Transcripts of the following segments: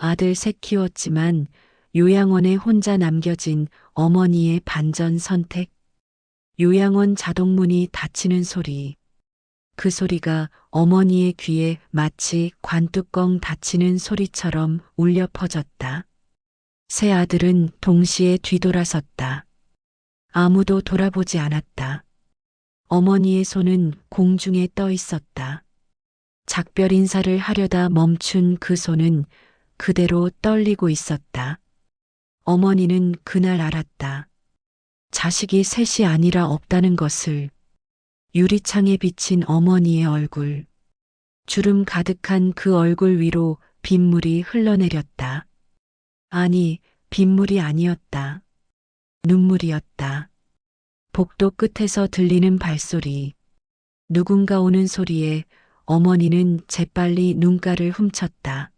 아들 셋 키웠지만 요양원에 혼자 남겨진 어머니의 반전 선택. 요양원 자동문이 닫히는 소리. 그 소리가 어머니의 귀에 마치 관뚜껑 닫히는 소리처럼 울려 퍼졌다. 세 아들은 동시에 뒤돌아섰다. 아무도 돌아보지 않았다. 어머니의 손은 공중에 떠 있었다. 작별 인사를 하려다 멈춘 그 손은 그대로 떨리고 있었다. 어머니는 그날 알았다. 자식이 셋이 아니라 없다는 것을. 유리창에 비친 어머니의 얼굴. 주름 가득한 그 얼굴 위로 빗물이 흘러내렸다. 아니, 빗물이 아니었다. 눈물이었다. 복도 끝에서 들리는 발소리. 누군가 오는 소리에 어머니는 재빨리 눈가를 훔쳤다.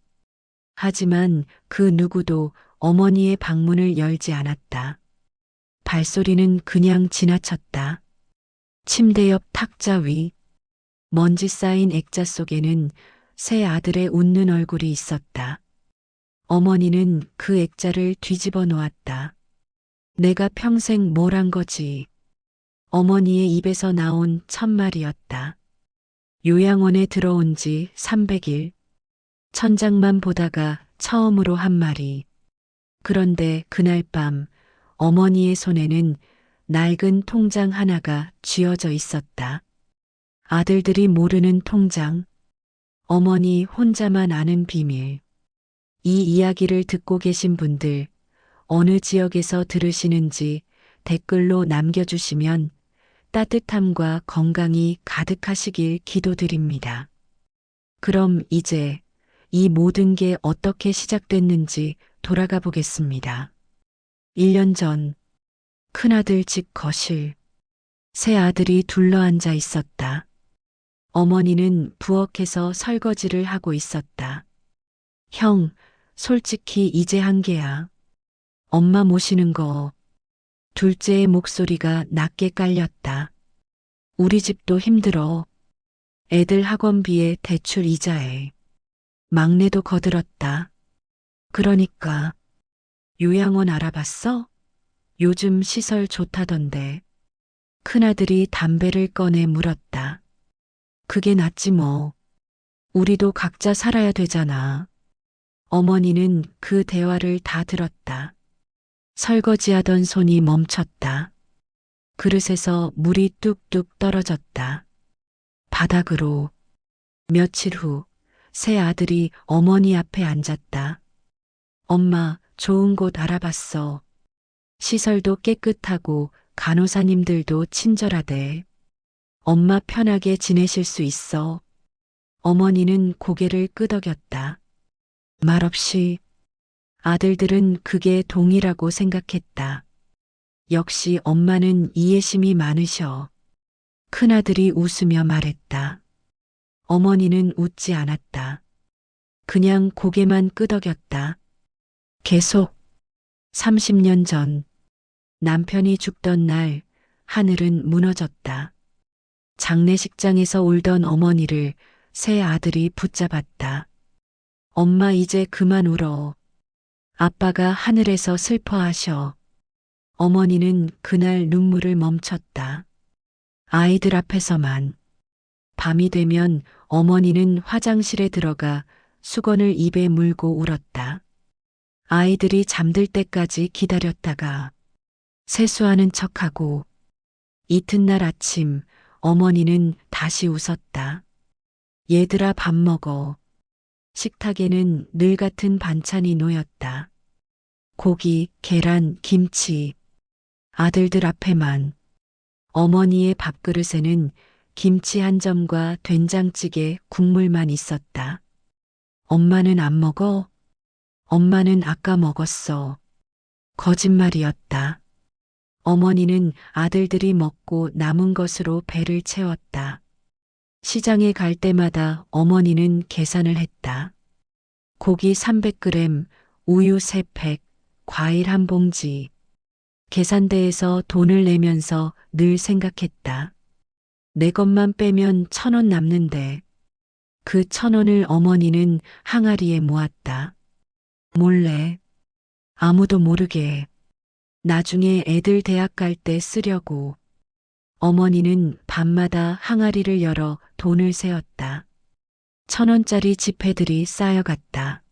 하지만 그 누구도 어머니의 방문을 열지 않았다. 발소리는 그냥 지나쳤다. 침대 옆 탁자 위, 먼지 쌓인 액자 속에는 세 아들의 웃는 얼굴이 있었다. 어머니는 그 액자를 뒤집어 놓았다. 내가 평생 뭘 한 거지. 어머니의 입에서 나온 첫말이었다. 요양원에 들어온 지 300일. 천장만 보다가 처음으로 한 말이. 그런데 그날 밤 어머니의 손에는 낡은 통장 하나가 쥐어져 있었다. 아들들이 모르는 통장. 어머니 혼자만 아는 비밀. 이 이야기를 듣고 계신 분들, 어느 지역에서 들으시는지 댓글로 남겨주시면 따뜻함과 건강이 가득하시길 기도드립니다. 그럼 이제 이 모든 게 어떻게 시작됐는지 돌아가 보겠습니다. 1년 전, 큰아들 집 거실. 세 아들이 둘러앉아 있었다. 어머니는 부엌에서 설거지를 하고 있었다. 형, 솔직히 이제 한계야. 엄마 모시는 거. 둘째의 목소리가 낮게 깔렸다. 우리 집도 힘들어. 애들 학원비에 대출 이자에. 막내도 거들었다. 그러니까. 요양원 알아봤어? 요즘 시설 좋다던데. 큰아들이 담배를 꺼내 물었다. 그게 낫지 뭐. 우리도 각자 살아야 되잖아. 어머니는 그 대화를 다 들었다. 설거지하던 손이 멈췄다. 그릇에서 물이 뚝뚝 떨어졌다. 바닥으로. 며칠 후, 새 아들이 어머니 앞에 앉았다. 엄마, 좋은 곳 알아봤어. 시설도 깨끗하고 간호사님들도 친절하대. 엄마 편하게 지내실 수 있어. 어머니는 고개를 끄덕였다. 말없이. 아들들은 그게 동의라고 생각했다. 역시 엄마는 이해심이 많으셔. 큰아들이 웃으며 말했다. 어머니는 웃지 않았다. 그냥 고개만 끄덕였다. 계속. 30년 전, 남편이 죽던 날, 하늘은 무너졌다. 장례식장에서 울던 어머니를 새 아들이 붙잡았다. 엄마 이제 그만 울어. 아빠가 하늘에서 슬퍼하셔. 어머니는 그날 눈물을 멈췄다. 아이들 앞에서만. 밤이 되면 어머니는 화장실에 들어가 수건을 입에 물고 울었다. 아이들이 잠들 때까지 기다렸다가 세수하는 척하고 이튿날 아침 어머니는 다시 웃었다. 얘들아 밥 먹어. 식탁에는 늘 같은 반찬이 놓였다. 고기, 계란, 김치. 아들들 앞에만. 어머니의 밥그릇에는 김치 한 점과 된장찌개, 국물만 있었다. 엄마는 안 먹어? 엄마는 아까 먹었어. 거짓말이었다. 어머니는 아들들이 먹고 남은 것으로 배를 채웠다. 시장에 갈 때마다 어머니는 계산을 했다. 고기 300g, 우유 3팩, 과일 한 봉지. 계산대에서 돈을 내면서 늘 생각했다. 내 것만 빼면 1,000원 남는데. 그 1,000원을 어머니는 항아리에 모았다. 몰래. 아무도 모르게. 나중에 애들 대학 갈 때 쓰려고. 어머니는 밤마다 항아리를 열어 돈을 세었다. 1,000원짜리 지폐들이 쌓여갔다.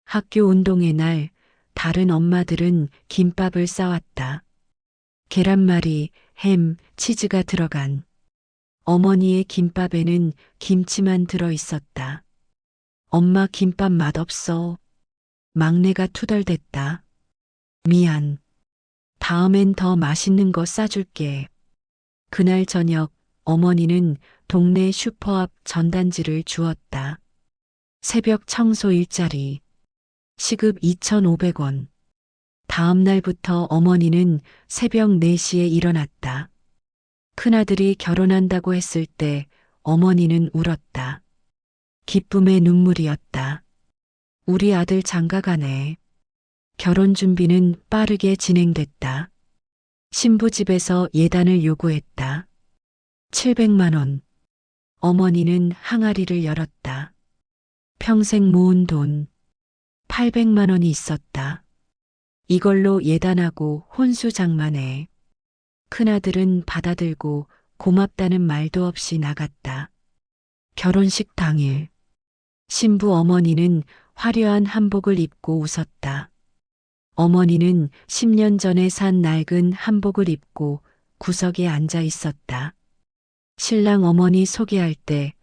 학교 운동회 날 다른 엄마들은 김밥을 싸왔다. 계란말이, 햄, 치즈가 들어간. 어머니의 김밥에는 김치만 들어 있었다. 엄마 김밥 맛없어. 막내가 투덜댔다. 미안. 다음엔 더 맛있는 거 싸줄게. 그날 저녁 어머니는 동네 슈퍼 앞 전단지를 주었다. 새벽 청소 일자리. 시급 2,500원. 다음 날부터 어머니는 새벽 4시에 일어났다. 큰아들이 결혼한다고 했을 때 어머니는 울었다. 기쁨의 눈물이었다. 우리 아들 장가가네. 결혼 준비는 빠르게 진행됐다. 신부 집에서 예단을 요구했다. 700만 원. 어머니는 항아리를 열었다. 평생 모은 돈 800만 원이 있었다. 이걸로 예단하고 혼수 장만해. 큰아들은 받아들고 고맙다는 말도 없이 나갔다. 결혼식 당일. 신부 어머니는 화려한 한복을 입고 웃었다. 어머니는 10년 전에 산 낡은 한복을 입고 구석에 앉아 있었다. 신랑 어머니 소개할 때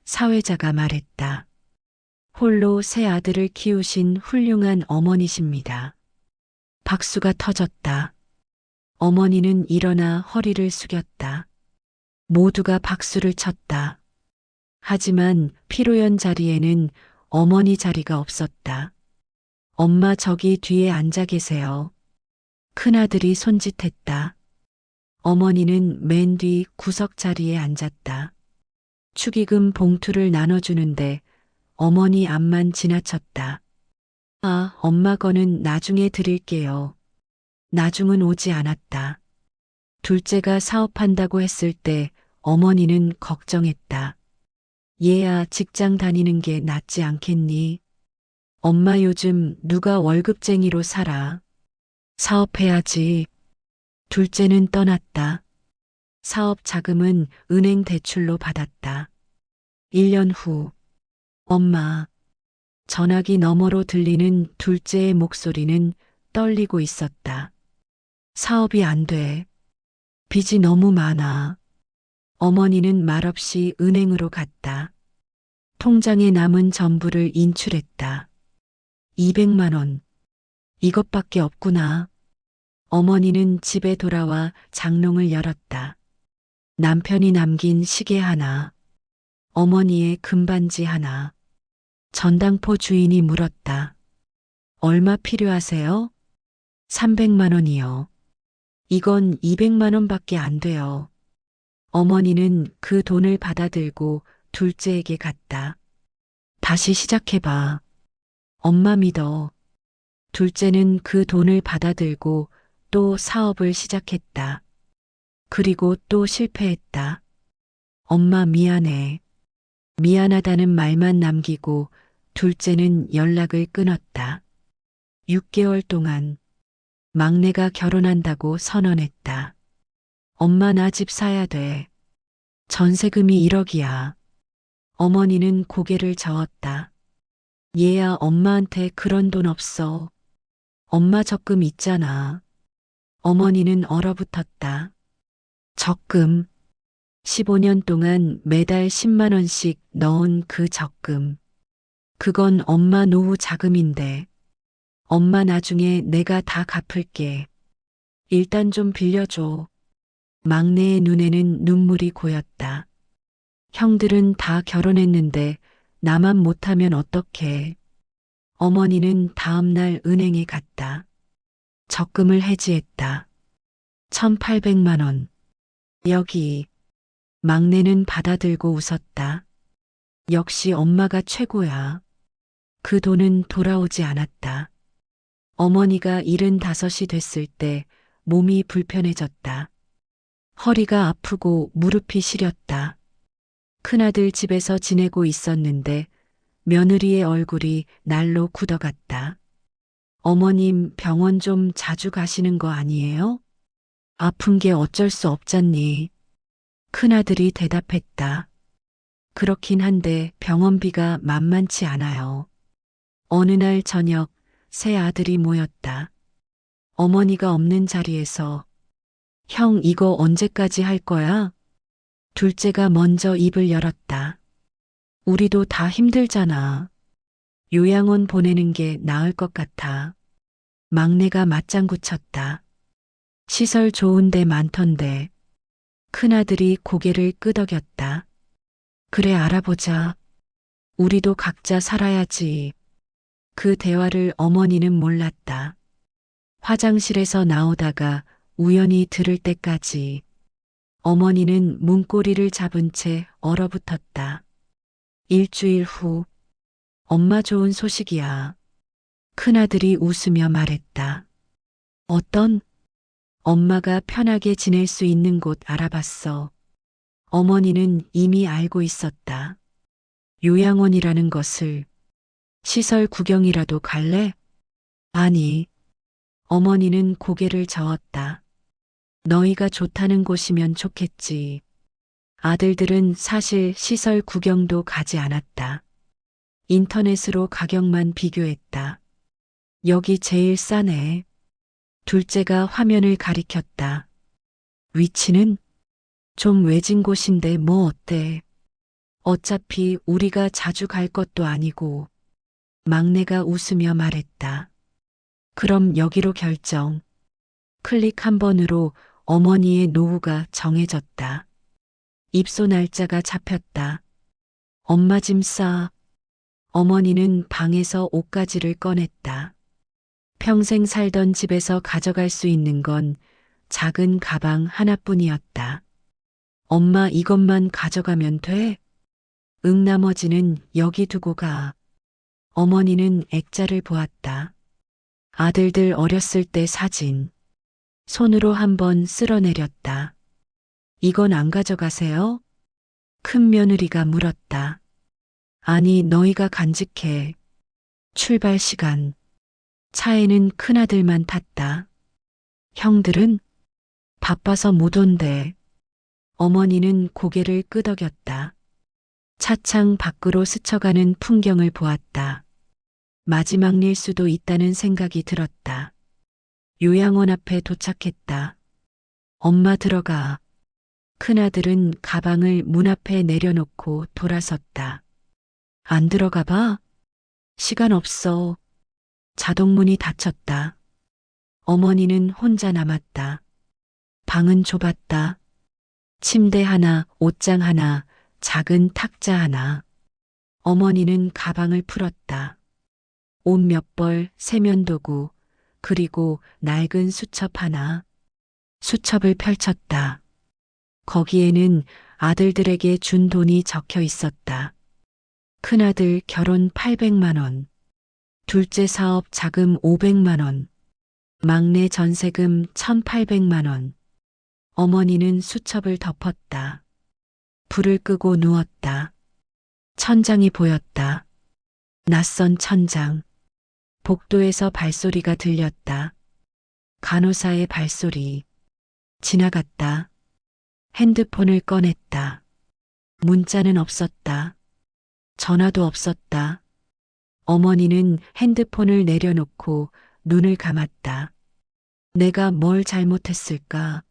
사회자가 말했다. 홀로 세 아들을 키우신 훌륭한 어머니십니다. 박수가 터졌다. 어머니는 일어나 허리를 숙였다. 모두가 박수를 쳤다. 하지만 피로연 자리에는 어머니 자리가 없었다. 엄마 저기 뒤에 앉아 계세요. 큰아들이 손짓했다. 어머니는 맨 뒤 구석 자리에 앉았다. 축의금 봉투를 나눠주는데 어머니 앞만 지나쳤다. 아, 엄마 거는 나중에 드릴게요. 나중은 오지 않았다. 둘째가 사업한다고 했을 때 어머니는 걱정했다. 얘야 직장 다니는 게 낫지 않겠니? 엄마 요즘 누가 월급쟁이로 살아? 사업해야지. 둘째는 떠났다. 사업 자금은 은행 대출로 받았다. 1년 후. 엄마. 전화기 너머로 들리는 둘째의 목소리는 떨리고 있었다. 사업이 안 돼. 빚이 너무 많아. 어머니는 말없이 은행으로 갔다. 통장에 남은 전부를 인출했다. 200만 원. 이것밖에 없구나. 어머니는 집에 돌아와 장롱을 열었다. 남편이 남긴 시계 하나. 어머니의 금반지 하나. 전당포 주인이 물었다. 얼마 필요하세요? 300만 원이요. 이건 200만 원밖에 안 돼요. 어머니는 그 돈을 받아들고 둘째에게 갔다. 다시 시작해봐. 엄마 믿어. 둘째는 그 돈을 받아들고 또 사업을 시작했다. 그리고 또 실패했다. 엄마 미안해. 미안하다는 말만 남기고 둘째는 연락을 끊었다. 6개월 동안 막내가 결혼한다고 선언했다. 엄마 나 집 사야 돼. 전세금이 1억이야. 어머니는 고개를 저었다. 얘야 엄마한테 그런 돈 없어. 엄마 적금 있잖아. 어머니는 얼어붙었다. 적금. 15년 동안 매달 10만 원씩 넣은 그 적금. 그건 엄마 노후 자금인데. 엄마 나중에 내가 다 갚을게. 일단 좀 빌려줘. 막내의 눈에는 눈물이 고였다. 형들은 다 결혼했는데 나만 못하면 어떡해. 어머니는 다음 날 은행에 갔다. 적금을 해지했다. 1,800만 원. 여기. 막내는 받아들고 웃었다. 역시 엄마가 최고야. 그 돈은 돌아오지 않았다. 어머니가 75이 됐을 때 몸이 불편해졌다. 허리가 아프고 무릎이 시렸다. 큰아들 집에서 지내고 있었는데 며느리의 얼굴이 날로 굳어갔다. 어머님 병원 좀 자주 가시는 거 아니에요? 아픈 게 어쩔 수 없잖니. 큰아들이 대답했다. 그렇긴 한데 병원비가 만만치 않아요. 어느 날 저녁 세 아들이 모였다. 어머니가 없는 자리에서 형 이거 언제까지 할 거야? 둘째가 먼저 입을 열었다. 우리도 다 힘들잖아. 요양원 보내는 게 나을 것 같아. 막내가 맞장구 쳤다. 시설 좋은 데 많던데. 큰아들이 고개를 끄덕였다. 그래 알아보자. 우리도 각자 살아야지. 그 대화를 어머니는 몰랐다. 화장실에서 나오다가 우연히 들을 때까지 어머니는 문고리를 잡은 채 얼어붙었다. 일주일 후, 엄마 좋은 소식이야. 큰아들이 웃으며 말했다. 어떤? 엄마가 편하게 지낼 수 있는 곳 알아봤어. 어머니는 이미 알고 있었다. 요양원이라는 것을. 시설 구경이라도 갈래? 아니. 어머니는 고개를 저었다. 너희가 좋다는 곳이면 좋겠지. 아들들은 사실 시설 구경도 가지 않았다. 인터넷으로 가격만 비교했다. 여기 제일 싸네. 둘째가 화면을 가리켰다. 위치는? 좀 외진 곳인데 뭐 어때? 어차피 우리가 자주 갈 것도 아니고. 막내가 웃으며 말했다. 그럼 여기로 결정. 클릭 한 번으로 어머니의 노후가 정해졌다. 입소 날짜가 잡혔다. 엄마 짐 싸. 어머니는 방에서 옷가지를 꺼냈다. 평생 살던 집에서 가져갈 수 있는 건 작은 가방 하나뿐이었다. 엄마 이것만 가져가면 돼? 응 나머지는 여기 두고 가. 어머니는 액자를 보았다. 아들들 어렸을 때 사진. 손으로 한번 쓸어내렸다. 이건 안 가져가세요? 큰 며느리가 물었다. 아니 너희가 간직해. 출발 시간. 차에는 큰아들만 탔다. 형들은? 바빠서 못 온대. 어머니는 고개를 끄덕였다. 차창 밖으로 스쳐가는 풍경을 보았다. 마지막일 수도 있다는 생각이 들었다. 요양원 앞에 도착했다. 엄마 들어가. 큰아들은 가방을 문 앞에 내려놓고 돌아섰다. 안 들어가 봐? 시간 없어. 자동문이 닫혔다. 어머니는 혼자 남았다. 방은 좁았다. 침대 하나, 옷장 하나, 작은 탁자 하나. 어머니는 가방을 풀었다. 옷 몇 벌, 세면도구, 그리고 낡은 수첩 하나. 수첩을 펼쳤다. 거기에는 아들들에게 준 돈이 적혀 있었다. 큰아들 결혼 800만 원, 둘째 사업 자금 500만 원, 막내 전세금 1,800만 원. 어머니는 수첩을 덮었다. 불을 끄고 누웠다. 천장이 보였다. 낯선 천장. 복도에서 발소리가 들렸다. 간호사의 발소리. 지나갔다. 핸드폰을 꺼냈다. 문자는 없었다. 전화도 없었다. 어머니는 핸드폰을 내려놓고 눈을 감았다. 내가 뭘 잘못했을까?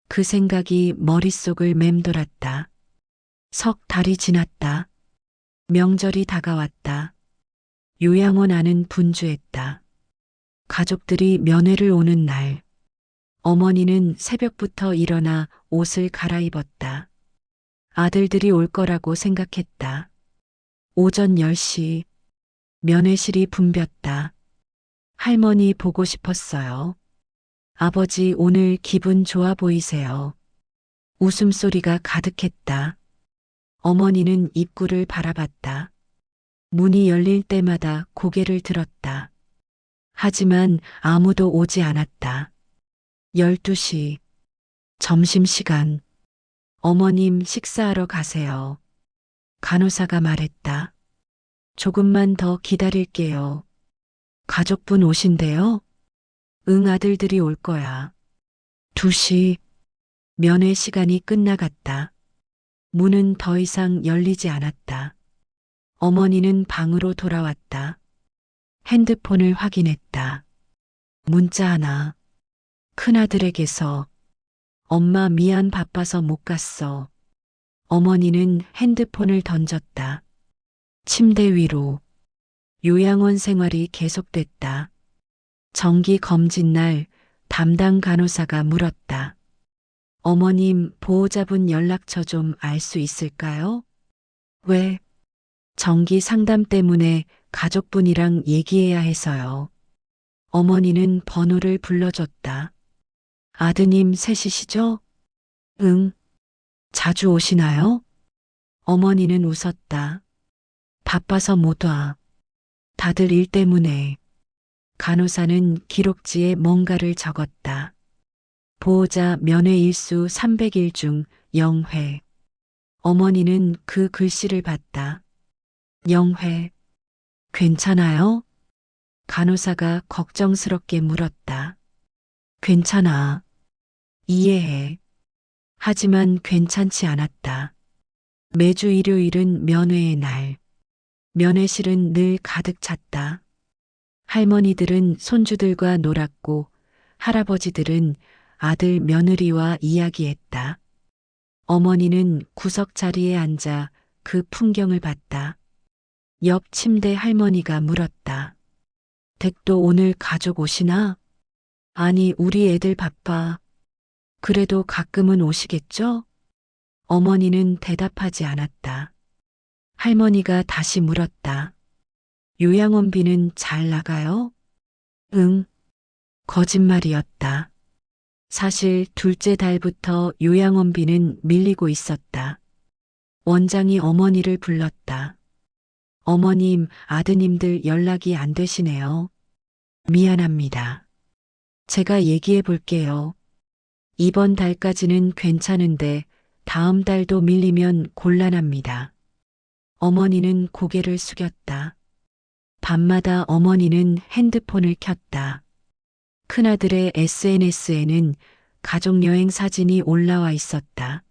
그 생각이 머릿속을 맴돌았다. 석 달이 지났다. 명절이 다가왔다. 요양원 안은 분주했다. 가족들이 면회를 오는 날. 어머니는 새벽부터 일어나 옷을 갈아입었다. 아들들이 올 거라고 생각했다. 오전 10시. 면회실이 붐볐다. 할머니 보고 싶었어요. 아버지 오늘 기분 좋아 보이세요. 웃음소리가 가득했다. 어머니는 입구를 바라봤다. 문이 열릴 때마다 고개를 들었다. 하지만 아무도 오지 않았다. 12시. 점심시간. 어머님 식사하러 가세요. 간호사가 말했다. 조금만 더 기다릴게요. 가족분 오신대요? 응, 아들들이 올 거야. 2시, 면회 시간이 끝나갔다. 문은 더 이상 열리지 않았다. 어머니는 방으로 돌아왔다. 핸드폰을 확인했다. 문자 하나. 큰아들에게서 엄마 미안 바빠서 못 갔어. 어머니는 핸드폰을 던졌다. 침대 위로. 요양원 생활이 계속됐다. 정기 검진 날 담당 간호사가 물었다. 어머님 보호자분 연락처 좀 알 수 있을까요? 왜? 정기 상담 때문에 가족분이랑 얘기해야 해서요. 어머니는 번호를 불러줬다. 아드님 셋이시죠? 응. 자주 오시나요? 어머니는 웃었다. 바빠서 못 와. 다들 일 때문에. 간호사는 기록지에 뭔가를 적었다. 보호자 면회 일수 300일 중 0회. 어머니는 그 글씨를 봤다. 0회. 괜찮아요? 간호사가 걱정스럽게 물었다. 괜찮아. 이해해. 하지만 괜찮지 않았다. 매주 일요일은 면회의 날. 면회실은 늘 가득 찼다. 할머니들은 손주들과 놀았고 할아버지들은 아들 며느리와 이야기했다. 어머니는 구석 자리에 앉아 그 풍경을 봤다. 옆 침대 할머니가 물었다. 댁도 오늘 가족 오시나? 아니, 우리 애들 바빠. 그래도 가끔은 오시겠죠? 어머니는 대답하지 않았다. 할머니가 다시 물었다. 요양원비는 잘 나가요? 응. 거짓말이었다. 사실 둘째 달부터 요양원비는 밀리고 있었다. 원장이 어머니를 불렀다. 어머님, 아드님들 연락이 안 되시네요. 미안합니다. 제가 얘기해 볼게요. 이번 달까지는 괜찮은데 다음 달도 밀리면 곤란합니다. 어머니는 고개를 숙였다. 밤마다 어머니는 핸드폰을 켰다. 큰아들의 SNS에는 가족여행 사진이 올라와 있었다.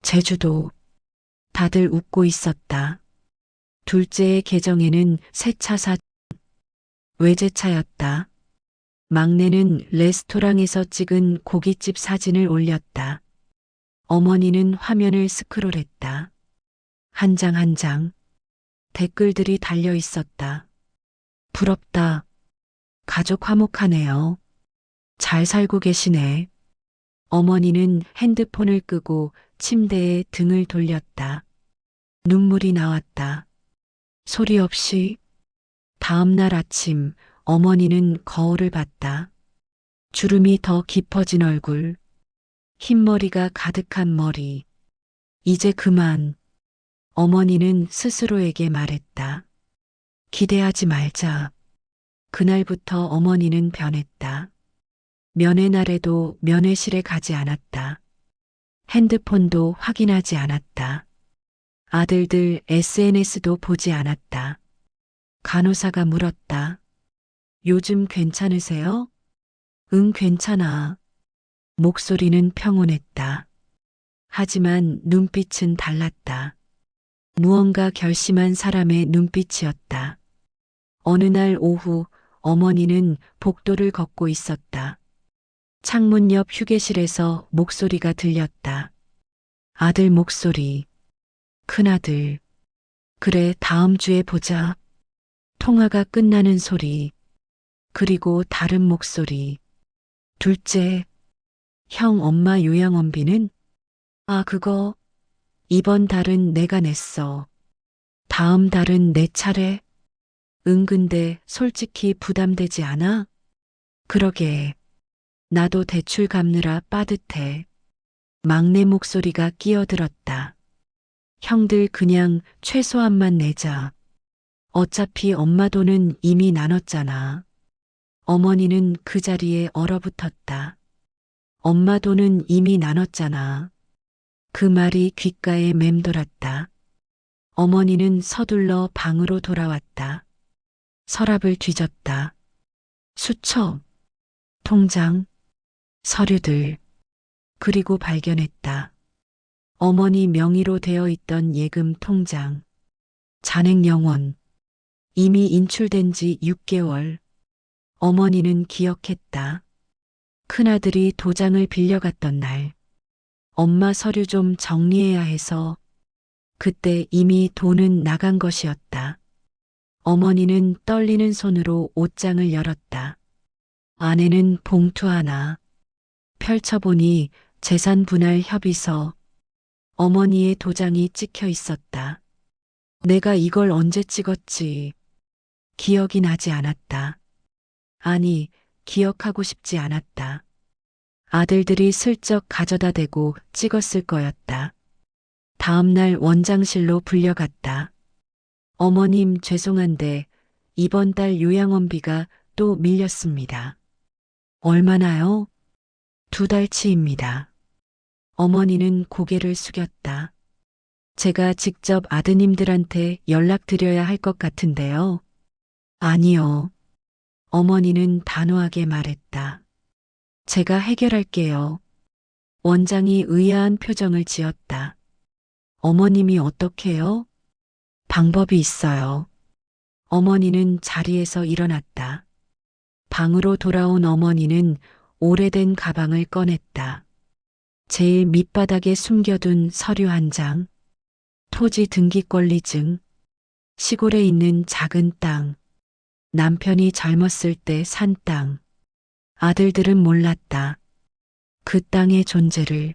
제주도. 다들 웃고 있었다. 둘째의 계정에는 새 차 사진. 외제차였다. 막내는 레스토랑에서 찍은 고깃집 사진을 올렸다. 어머니는 화면을 스크롤했다. 한 장 한 장. 댓글들이 달려 있었다. 부럽다. 가족 화목하네요. 잘 살고 계시네. 어머니는 핸드폰을 끄고 침대에 등을 돌렸다. 눈물이 나왔다. 소리 없이. 다음 날 아침 어머니는 거울을 봤다. 주름이 더 깊어진 얼굴. 흰머리가 가득한 머리. 이제 그만. 어머니는 스스로에게 말했다. 기대하지 말자. 그날부터 어머니는 변했다. 면회 날에도 면회실에 가지 않았다. 핸드폰도 확인하지 않았다. 아들들 SNS도 보지 않았다. 간호사가 물었다. 요즘 괜찮으세요? 응, 괜찮아. 목소리는 평온했다. 하지만 눈빛은 달랐다. 무언가 결심한 사람의 눈빛이었다. 어느 날 오후 어머니는 복도를 걷고 있었다. 창문 옆 휴게실에서 목소리가 들렸다. 아들 목소리. 큰아들. 그래, 다음 주에 보자. 통화가 끝나는 소리. 그리고 다른 목소리. 둘째. 형 엄마 요양원비는? 아, 그거. 이번 달은 내가 냈어. 다음 달은 내 차례. 응, 근데 솔직히 부담되지 않아? 그러게. 나도 대출 갚느라 빠듯해. 막내 목소리가 끼어들었다. 형들 그냥 최소한만 내자. 어차피 엄마 돈은 이미 나눴잖아. 어머니는 그 자리에 얼어붙었다. 엄마 돈은 이미 나눴잖아. 그 말이 귓가에 맴돌았다. 어머니는 서둘러 방으로 돌아왔다. 서랍을 뒤졌다. 수첩, 통장, 서류들, 그리고 발견했다. 어머니 명의로 되어 있던 예금 통장, 잔액 영원, 이미 인출된 지 6개월. 어머니는 기억했다. 큰아들이 도장을 빌려갔던 날, 엄마 서류 좀 정리해야 해서 그때 이미 돈은 나간 것이었다. 어머니는 떨리는 손으로 옷장을 열었다. 안에는 봉투 하나. 펼쳐보니 재산 분할 협의서. 어머니의 도장이 찍혀 있었다. 내가 이걸 언제 찍었지? 기억이 나지 않았다. 아니, 기억하고 싶지 않았다. 아들들이 슬쩍 가져다 대고 찍었을 거였다. 다음 날 원장실로 불려갔다. 어머님 죄송한데 이번 달 요양원비가 또 밀렸습니다. 얼마나요? 2달치입니다. 어머니는 고개를 숙였다. 제가 직접 아드님들한테 연락드려야 할 것 같은데요. 아니요. 어머니는 단호하게 말했다. 제가 해결할게요. 원장이 의아한 표정을 지었다. 어머님이 어떻게요? 방법이 있어요. 어머니는 자리에서 일어났다. 방으로 돌아온 어머니는 오래된 가방을 꺼냈다. 제일 밑바닥에 숨겨둔 서류 한 장, 토지 등기권리증, 시골에 있는 작은 땅, 남편이 젊었을 때 산 땅. 아들들은 몰랐다. 그 땅의 존재를.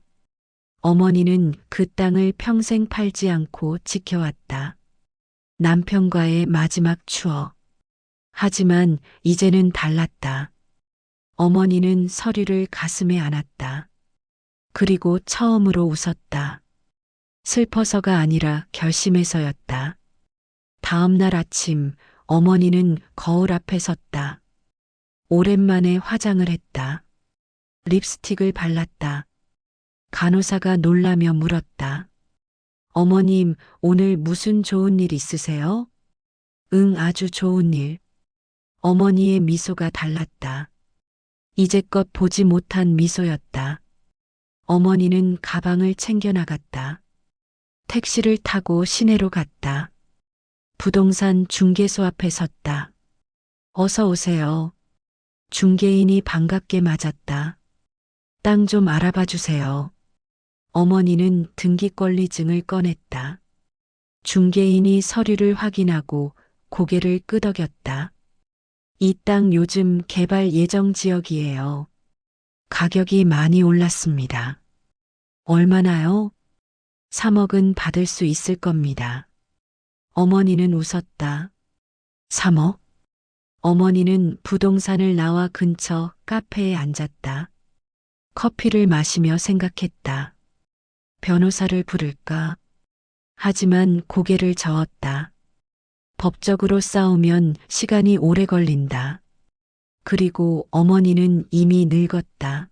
어머니는 그 땅을 평생 팔지 않고 지켜왔다. 남편과의 마지막 추억. 하지만 이제는 달랐다. 어머니는 서류를 가슴에 안았다. 그리고 처음으로 웃었다. 슬퍼서가 아니라 결심해서였다. 다음 날 아침 어머니는 거울 앞에 섰다. 오랜만에 화장을 했다. 립스틱을 발랐다. 간호사가 놀라며 물었다. 어머님, 오늘 무슨 좋은 일 있으세요? 응, 아주 좋은 일. 어머니의 미소가 달랐다. 이제껏 보지 못한 미소였다. 어머니는 가방을 챙겨 나갔다. 택시를 타고 시내로 갔다. 부동산 중개소 앞에 섰다. 어서 오세요. 중개인이 반갑게 맞았다. 땅 좀 알아봐 주세요. 어머니는 등기권리증을 꺼냈다. 중개인이 서류를 확인하고 고개를 끄덕였다. 이 땅 요즘 개발 예정 지역이에요. 가격이 많이 올랐습니다. 얼마나요? 3억은 받을 수 있을 겁니다. 어머니는 웃었다. 3억? 어머니는 부동산을 나와 근처 카페에 앉았다. 커피를 마시며 생각했다. 변호사를 부를까? 하지만 고개를 저었다. 법적으로 싸우면 시간이 오래 걸린다. 그리고 어머니는 이미 늙었다.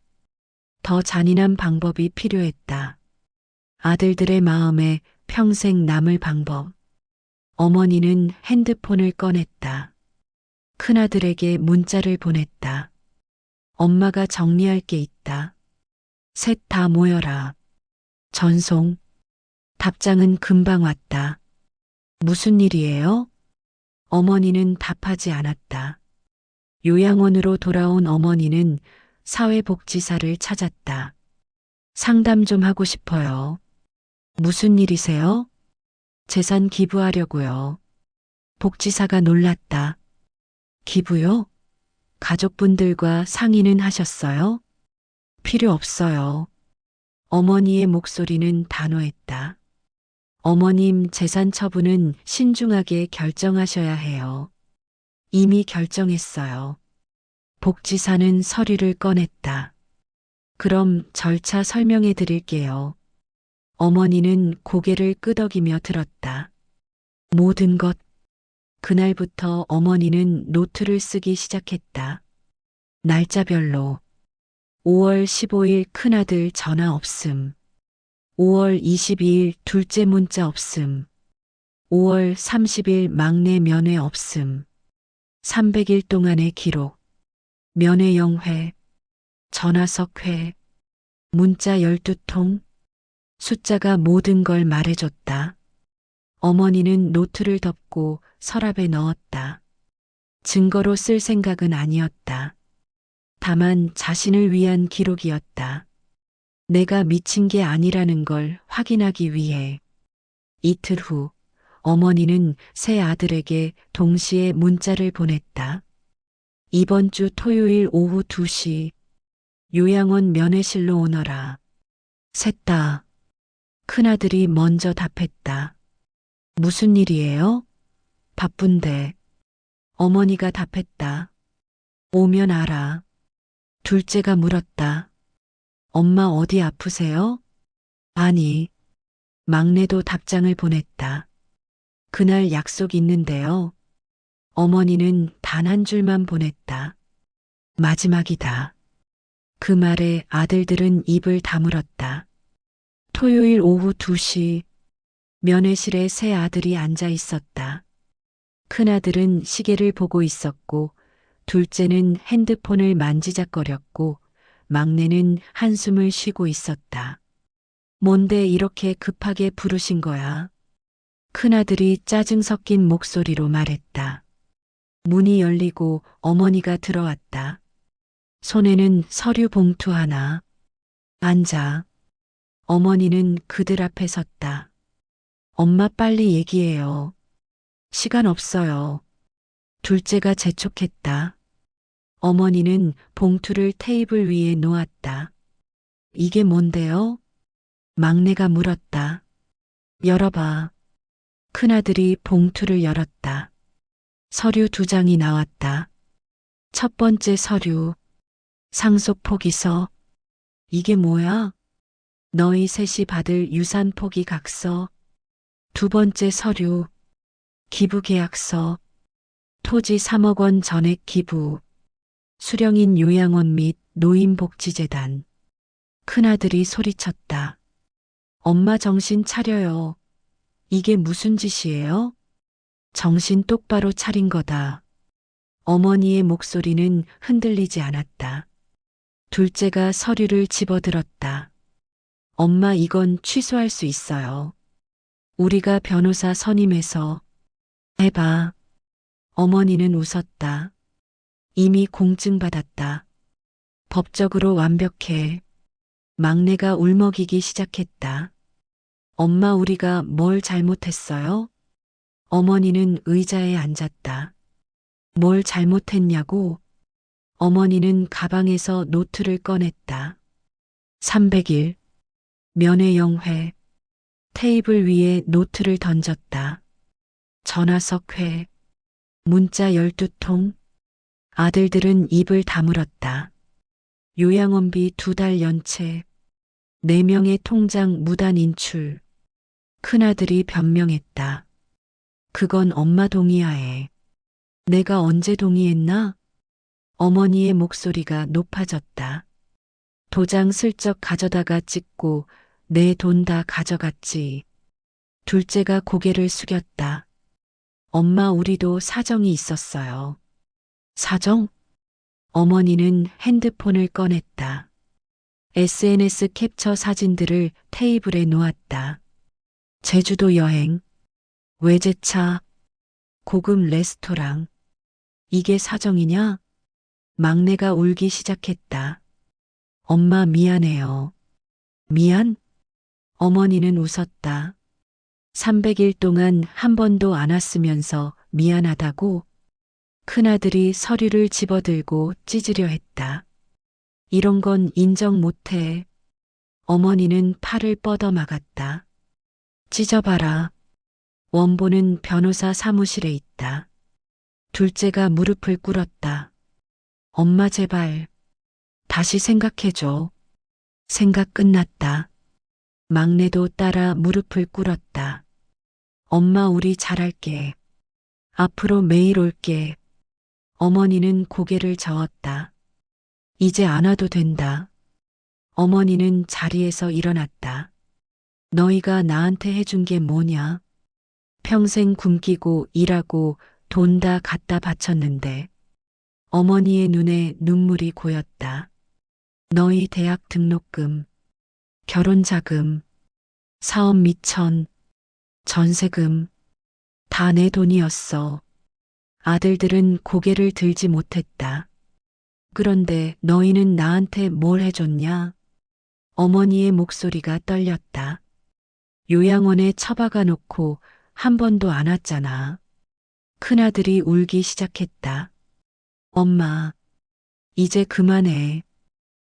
더 잔인한 방법이 필요했다. 아들들의 마음에 평생 남을 방법. 어머니는 핸드폰을 꺼냈다. 큰아들에게 문자를 보냈다. 엄마가 정리할 게 있다. 셋 다 모여라. 전송. 답장은 금방 왔다. 무슨 일이에요? 어머니는 답하지 않았다. 요양원으로 돌아온 어머니는 사회복지사를 찾았다. 상담 좀 하고 싶어요. 무슨 일이세요? 재산 기부하려고요. 복지사가 놀랐다. 기부요? 가족분들과 상의는 하셨어요? 필요 없어요. 어머니의 목소리는 단호했다. 어머님 재산 처분은 신중하게 결정하셔야 해요. 이미 결정했어요. 복지사는 서류를 꺼냈다. 그럼 절차 설명해 드릴게요. 어머니는 고개를 끄덕이며 들었다. 모든 것. 그날부터 어머니는 노트를 쓰기 시작했다. 날짜별로. 5월 15일 큰아들 전화 없음. 5월 22일 둘째 문자 없음. 5월 30일 막내 면회 없음. 300일 동안의 기록. 면회 0회, 전화석 회, 문자 12통, 숫자가 모든 걸 말해줬다. 어머니는 노트를 덮고 서랍에 넣었다. 증거로 쓸 생각은 아니었다. 다만 자신을 위한 기록이었다. 내가 미친 게 아니라는 걸 확인하기 위해. 이틀 후 어머니는 새 아들에게 동시에 문자를 보냈다. 이번 주 토요일 오후 2시 요양원 면회실로 오너라. 셋 다 큰아들이 먼저 답했다. 무슨 일이에요? 바쁜데. 어머니가 답했다. 오면 알아. 둘째가 물었다. 엄마 어디 아프세요? 아니. 막내도 답장을 보냈다. 그날 약속 있는데요. 어머니는 단 한 줄만 보냈다. 마지막이다. 그 말에 아들들은 입을 다물었다. 토요일 오후 2시 면회실에 새 아들이 앉아 있었다. 큰아들은 시계를 보고 있었고 둘째는 핸드폰을 만지작거렸고 막내는 한숨을 쉬고 있었다. 뭔데 이렇게 급하게 부르신 거야? 큰아들이 짜증 섞인 목소리로 말했다. 문이 열리고 어머니가 들어왔다. 손에는 서류 봉투 하나. 앉아. 어머니는 그들 앞에 섰다. 엄마 빨리 얘기해요. 시간 없어요. 둘째가 재촉했다. 어머니는 봉투를 테이블 위에 놓았다. 이게 뭔데요? 막내가 물었다. 열어봐. 큰아들이 봉투를 열었다. 서류 2장이 나왔다. 첫 번째 서류. 상속 포기서. 이게 뭐야? 너희 셋이 받을 유산 포기 각서. 두 번째 서류. 기부 계약서. 토지 3억 원 전액 기부. 수령인 요양원 및 노인복지재단. 큰아들이 소리쳤다. 엄마 정신 차려요. 이게 무슨 짓이에요? 정신 똑바로 차린 거다. 어머니의 목소리는 흔들리지 않았다. 둘째가 서류를 집어들었다. 엄마 이건 취소할 수 있어요. 우리가 변호사 선임해서 해봐. 어머니는 웃었다. 이미 공증 받았다. 법적으로 완벽해. 막내가 울먹이기 시작했다. 엄마 우리가 뭘 잘못했어요? 어머니는 의자에 앉았다. 뭘 잘못했냐고? 어머니는 가방에서 노트를 꺼냈다. 300일 면회 0회 테이블 위에 노트를 던졌다. 전화석 회 문자 12통 아들들은 입을 다물었다. 요양원비 2달 연체 4명의 통장 무단 인출 큰아들이 변명했다. 그건 엄마 동의하에. 내가 언제 동의했나? 어머니의 목소리가 높아졌다. 도장 슬쩍 가져다가 찍고 내 돈 다 가져갔지. 둘째가 고개를 숙였다. 엄마 우리도 사정이 있었어요. 사정? 어머니는 핸드폰을 꺼냈다. SNS 캡처 사진들을 테이블에 놓았다. 제주도 여행, 외제차, 고급 레스토랑. 이게 사정이냐? 막내가 울기 시작했다. 엄마 미안해요. 미안? 어머니는 웃었다. 300일 동안 한 번도 안 왔으면서 미안하다고? 큰아들이 서류를 집어들고 찢으려 했다. 이런 건 인정 못해. 어머니는 팔을 뻗어 막았다. 찢어봐라. 원본은 변호사 사무실에 있다. 둘째가 무릎을 꿇었다. 엄마 제발. 다시 생각해줘. 생각 끝났다. 막내도 따라 무릎을 꿇었다. 엄마 우리 잘할게. 앞으로 매일 올게. 어머니는 고개를 저었다. 이제 안 와도 된다. 어머니는 자리에서 일어났다. 너희가 나한테 해준 게 뭐냐? 평생 굶기고 일하고 돈 다 갖다 바쳤는데 어머니의 눈에 눈물이 고였다. 너희 대학 등록금, 결혼 자금, 사업 미천, 전세금, 다 내 돈이었어. 아들들은 고개를 들지 못했다. 그런데 너희는 나한테 뭘 해줬냐? 어머니의 목소리가 떨렸다. 요양원에 처박아 놓고 한 번도 안 왔잖아. 큰아들이 울기 시작했다. 엄마, 이제 그만해.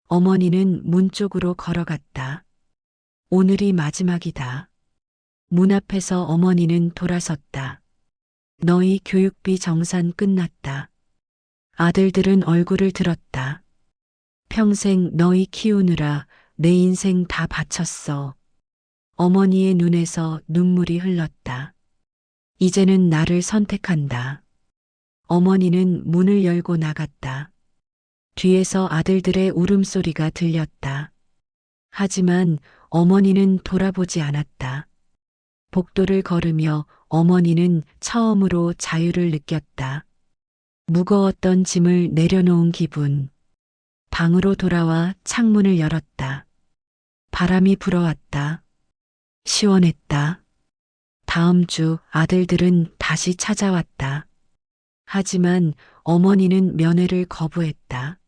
어머니는 문 쪽으로 걸어갔다. 오늘이 마지막이다. 문 앞에서 어머니는 돌아섰다. 너희 교육비 정산 끝났다. 아들들은 얼굴을 들었다. 평생 너희 키우느라 내 인생 다 바쳤어. 어머니의 눈에서 눈물이 흘렀다. 이제는 나를 선택한다. 어머니는 문을 열고 나갔다. 뒤에서 아들들의 울음소리가 들렸다. 하지만 어머니는 돌아보지 않았다. 복도를 걸으며 어머니는 처음으로 자유를 느꼈다. 무거웠던 짐을 내려놓은 기분. 방으로 돌아와 창문을 열었다. 바람이 불어왔다. 시원했다. 다음 주 아들들은 다시 찾아왔다. 하지만 어머니는 면회를 거부했다.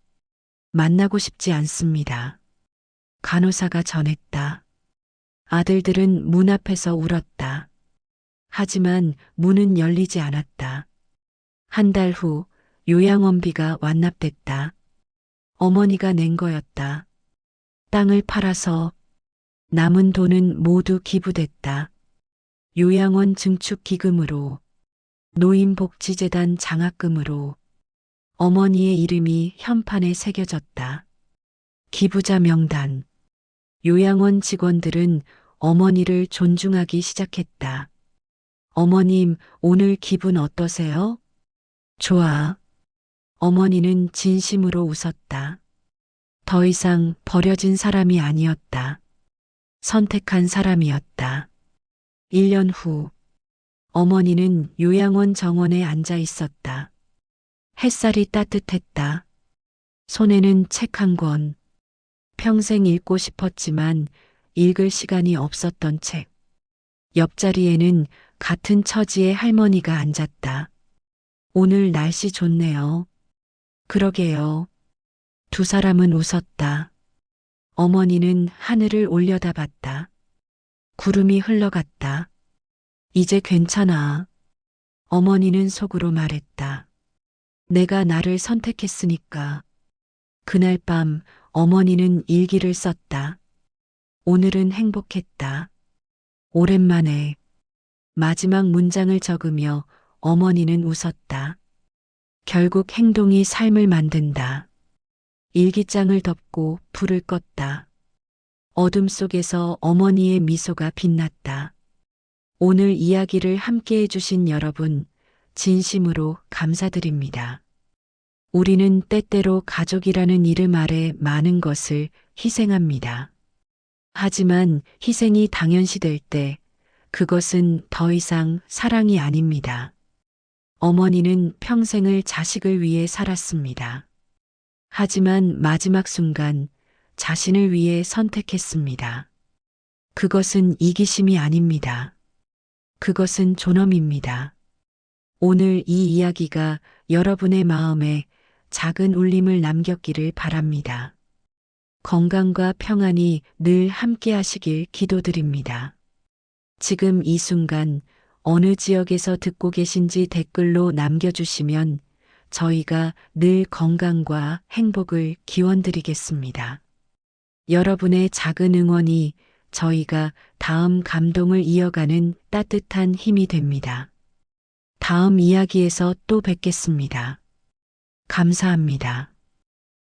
만나고 싶지 않습니다. 간호사가 전했다. 아들들은 문 앞에서 울었다. 하지만 문은 열리지 않았다. 한 달 후 요양원비가 완납됐다. 어머니가 낸 거였다. 땅을 팔아서 남은 돈은 모두 기부됐다. 요양원 증축 기금으로, 노인복지재단 장학금으로 어머니의 이름이 현판에 새겨졌다. 기부자 명단. 요양원 직원들은 어머니를 존중하기 시작했다. 어머님, 오늘 기분 어떠세요? 좋아. 어머니는 진심으로 웃었다. 더 이상 버려진 사람이 아니었다. 선택한 사람이었다. 1년 후, 어머니는 요양원 정원에 앉아 있었다. 햇살이 따뜻했다. 손에는 책 한 권. 평생 읽고 싶었지만 읽을 시간이 없었던 책. 옆자리에는 같은 처지의 할머니가 앉았다. 오늘 날씨 좋네요. 그러게요. 두 사람은 웃었다. 어머니는 하늘을 올려다봤다. 구름이 흘러갔다. 이제 괜찮아. 어머니는 속으로 말했다. 내가 나를 선택했으니까. 그날 밤 어머니는 일기를 썼다. 오늘은 행복했다. 오랜만에. 마지막 문장을 적으며 어머니는 웃었다. 결국 행동이 삶을 만든다. 일기장을 덮고 불을 껐다. 어둠 속에서 어머니의 미소가 빛났다. 오늘 이야기를 함께 해주신 여러분, 진심으로 감사드립니다. 우리는 때때로 가족이라는 이름 아래 많은 것을 희생합니다. 하지만 희생이 당연시될 때 그것은 더 이상 사랑이 아닙니다. 어머니는 평생을 자식을 위해 살았습니다. 하지만 마지막 순간 자신을 위해 선택했습니다. 그것은 이기심이 아닙니다. 그것은 존엄입니다. 오늘 이 이야기가 여러분의 마음에 작은 울림을 남겼기를 바랍니다. 건강과 평안이 늘 함께 하시길 기도드립니다. 지금 이 순간 어느 지역에서 듣고 계신지 댓글로 남겨주시면 저희가 늘 건강과 행복을 기원드리겠습니다. 여러분의 작은 응원이 저희가 다음 감동을 이어가는 따뜻한 힘이 됩니다. 다음 이야기에서 또 뵙겠습니다. 감사합니다.